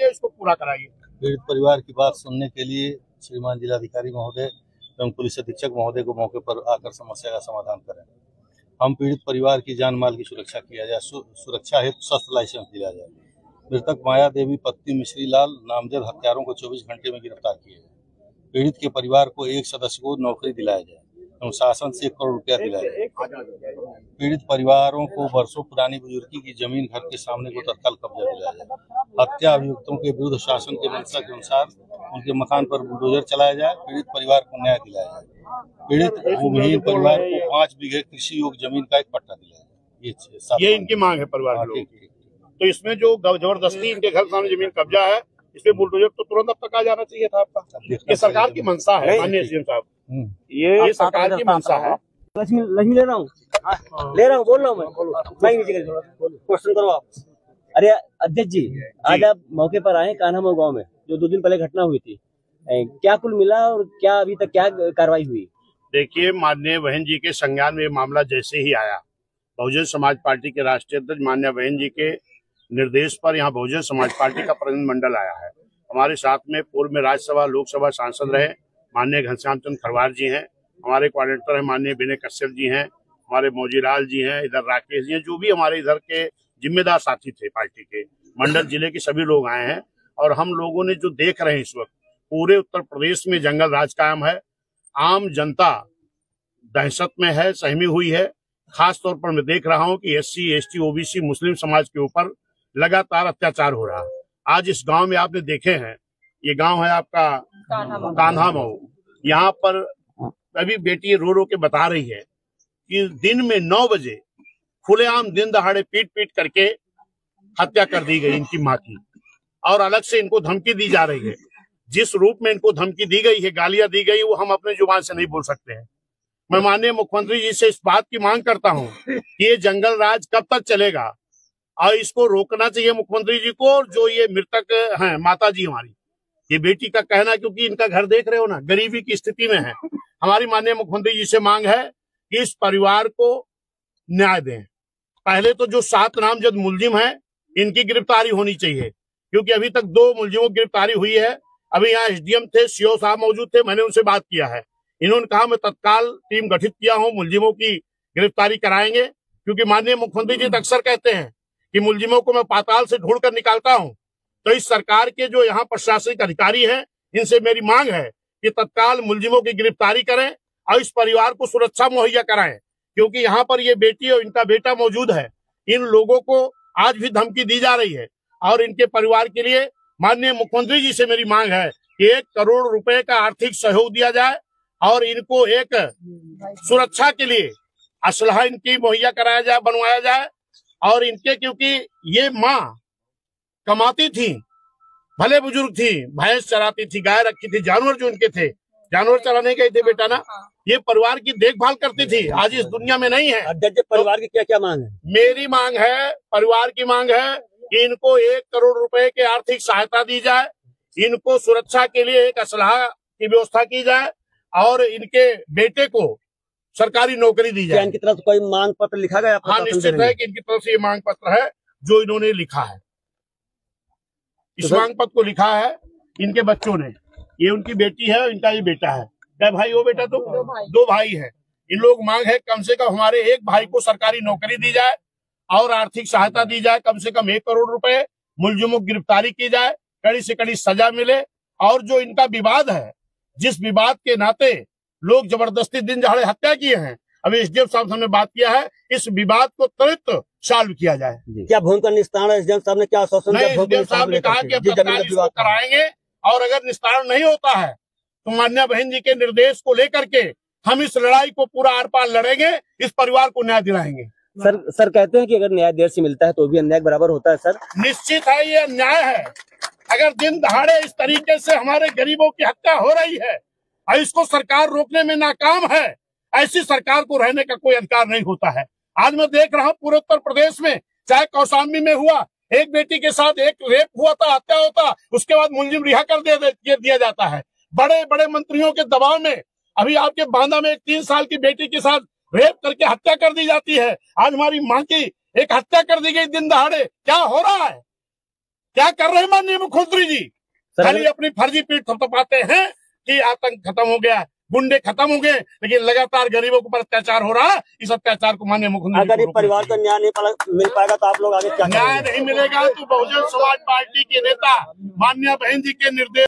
इसको पूरा कराइए। पीड़ित परिवार की बात सुनने के लिए श्रीमान जिलाधिकारी महोदय एवं पुलिस अधीक्षक महोदय को मौके पर आकर समस्या का समाधान करें। हम पीड़ित परिवार की जान माल की सुरक्षा किया जाए, सुरक्षा हेतु शस्त्र लाइसेंस दिया जाए। मृतक माया देवी पत्नी मिश्री लाल नामजद हत्यारों को 24 घंटे में गिरफ्तार किया जाए। पीड़ित के परिवार को एक सदस्य को नौकरी दिलाया जाए एवं शासन से 1 करोड़ रुपया दिलाया जाए। पीड़ित परिवारों को वर्षों पुरानी बुजुर्गी की जमीन घर के सामने को तत्काल कब्जा दिलाया जाए। हत्या अभियुक्तों के विरुद्ध शासन के मंशा के अनुसार उनके मकान पर बुलडोजर चलाया जाए। पीड़ित परिवार को न्याय दिलाया जाए। पीड़ित भूमिहीन परिवार को 5 बीघे कृषि योग्य जमीन का एक पट्टा दिलाया जाए। ये इनकी मांग है परिवार की। तो इसमें जो जबरदस्ती इनके घर सामने जमीन कब्जा है, इसमें बुलडोजर तो तुरंत अब तक आ जाना चाहिए था आपका। ये सरकार की मंशा है माननीय सीएम साहब, ये सरकार की मंशा है। लक्ष्मी ले रहा हूँ बोल रहा हूँ मैं नीचे क्वेश्चन करो आप। अरे अध्यक्ष जी, आज आप मौके पर आए कान्हामऊ गांव में, जो 2 दिन पहले घटना हुई थी, क्या कुल मिला और क्या अभी तक क्या कार्रवाई हुई? देखिए, माननीय बहन जी के संज्ञान में मामला जैसे ही आया, बहुजन समाज पार्टी के राष्ट्रीय अध्यक्ष माननीय बहन जी के निर्देश पर यहाँ बहुजन समाज पार्टी का प्रतिनिधिमंडल आया है। हमारे साथ में पूर्व में राज्यसभा लोकसभा सांसद रहे माननीय घनश्याम चंद्र खरवार जी हैं, हमारे कोऑर्डिनेटर है माननीय विनय कश्यप जी हैं, हमारे मौजीलाल जी हैं, इधर राकेश जी हैं, जो भी हमारे इधर के जिम्मेदार साथी थे पार्टी के, मंडल जिले के सभी लोग आए हैं। और हम लोगों ने जो देख रहे हैं इस वक्त पूरे उत्तर प्रदेश में जंगल राज कायम है, आम जनता दहशत में है, सहमी हुई है। खास तौर पर मैं देख रहा हूं कि SC, ST, OBC मुस्लिम समाज के ऊपर लगातार अत्याचार हो रहा है। आज इस गांव में आपने देखे हैं, ये गांव है आपका कान्हामऊ। यहाँ पर अभी बेटी रो रो के बता रही है कि दिन में 9 बजे खुलेआम दिन दहाड़े पीट करके हत्या कर दी गई इनकी माँ की, और अलग से इनको धमकी दी जा रही है। जिस रूप में इनको धमकी दी गई है, गालियां दी गई, वो हम अपने जुबान से नहीं बोल सकते हैं। मैं माननीय मुख्यमंत्री जी से इस बात की मांग करता हूं कि ये जंगल राज कब तक चलेगा और इसको रोकना चाहिए मुख्यमंत्री जी को। और जो ये मृतक हैं माता जी हमारी, ये बेटी का कहना, क्योंकि इनका घर देख रहे हो ना, गरीबी की स्थिति में है। हमारी माननीय मुख्यमंत्री जी से मांग है कि इस परिवार को न्याय दें। पहले तो जो 7 नामजद मुलजिम हैं, इनकी गिरफ्तारी होनी चाहिए, क्योंकि अभी तक 2 मुलजिमों की गिरफ्तारी हुई है। अभी यहाँ SDM थे, CO साहब मौजूद थे, मैंने उनसे बात किया है। इन्होंने कहा मैं तत्काल टीम गठित किया हूँ, मुलजिमों की गिरफ्तारी कराएंगे। क्योंकि माननीय मुख्यमंत्री जी अक्सर कहते हैं कि मुलजिमों को मैं पाताल से ढूंढ कर निकालता हूँ। तो इस सरकार के जो यहाँ प्रशासनिक अधिकारी हैं, इनसे मेरी मांग है कि तत्काल मुलजिमों की गिरफ्तारी करें और इस परिवार को सुरक्षा मुहैया कराएं। क्योंकि यहाँ पर ये बेटी और इनका बेटा मौजूद है। इन लोगों को आज भी धमकी दी जा रही है और इनके परिवार के लिए माननीय मुख्यमंत्री जी से मेरी मांग है कि 1 करोड़ रुपए का आर्थिक सहयोग दिया जाए और इनको एक सुरक्षा के लिए असलहा इनकी मुहैया कराया जाए, बनवाया जाए। और इनके, क्योंकि ये माँ कमाती थी, भले बुजुर्ग थी, भैंस चराती थी, गाय रखी थी, जानवर जो इनके थे, जानवर चराने गए थे बेटा ना, ये परिवार की देखभाल करती थी, आज इस दुनिया में नहीं है। अध्यक्ष, परिवार की क्या क्या मांग है? मेरी मांग है, परिवार की मांग है कि इनको 1 करोड़ रुपए की आर्थिक सहायता दी जाए, इनको सुरक्षा के लिए एक असलहा की व्यवस्था की जाए और इनके बेटे को सरकारी नौकरी दी जाए। इनकी तरफ से कोई मांग पत्र लिखा गया? हाँ, निश्चित है कि इनकी तरफ से ये मांग पत्र है जो इन्होंने लिखा है। इस मांग पत्र को लिखा है इनके बच्चों ने। ये उनकी बेटी है, इनका ये बेटा है। क्या भाई हो बेटा? तो 2 भाई है। इन लोग मांग है कम से कम हमारे एक भाई को सरकारी नौकरी दी जाए और आर्थिक सहायता दी जाए, कम से कम 1 करोड़ रुपए, मुलजिमों की गिरफ्तारी की जाए, कड़ी से कड़ी सजा मिले। और जो इनका विवाद है, जिस विवाद के नाते लोग जबरदस्ती दिन दहाड़े हत्या किए हैं, अभी SDM साहब से हमने बात किया है, इस विवाद को त्वरित सॉल्व किया जाए। क्या भूमि का निस्तारण SDM साहब ने क्या आश्वासन दिया? SDM साहब ने कहा कि अब तत्काल इसको कराएंगे और अगर निस्तारण नहीं होता है तो माननीय बहन जी के निर्देश को लेकर के हम इस लड़ाई को पूरा आर पार लड़ेंगे, इस परिवार को न्याय दिलाएंगे। सर कहते हैं कि अगर न्याय देर से मिलता है तो भी अन्याय बराबर होता है। सर निश्चित है, ये अन्याय है। अगर दिन दहाड़े इस तरीके से हमारे गरीबों की हत्या हो रही है और इसको सरकार रोकने में नाकाम है, ऐसी सरकार को रहने का कोई अधिकार नहीं होता है। आज मैं देख रहा हूँ पूरे उत्तर प्रदेश में, चाहे कौशाम्बी में हुआ, एक बेटी के साथ एक रेप हुआ था, हत्या होता, उसके बाद मुलजिम रिहा कर दिया जाता है। बड़े बड़े मंत्रियों के दबाव में अभी आपके बांदा में एक 3 साल की बेटी के साथ रेप करके हत्या कर दी जाती है। आज हमारी मां की एक हत्या कर दी गई दिन दहाड़े। क्या हो रहा है? क्या कर रहे हैं माननीय मुख्यमंत्री जी? खाली अपनी फर्जी पीठ थपथपाते हैं कि आतंक खत्म हो गया, गुंडे खत्म हो गए, लेकिन लगातार गरीबों के ऊपर अत्याचार हो रहा है। इस अत्याचार को माननीय मुख्यमंत्री अगर परिवार को न्याय नहीं मिल पाएगा तो आप लोग आगे क्या न्याय नहीं मिलेगा तो बहुजन समाज पार्टी के नेता माननीय बहन जी के निर्देश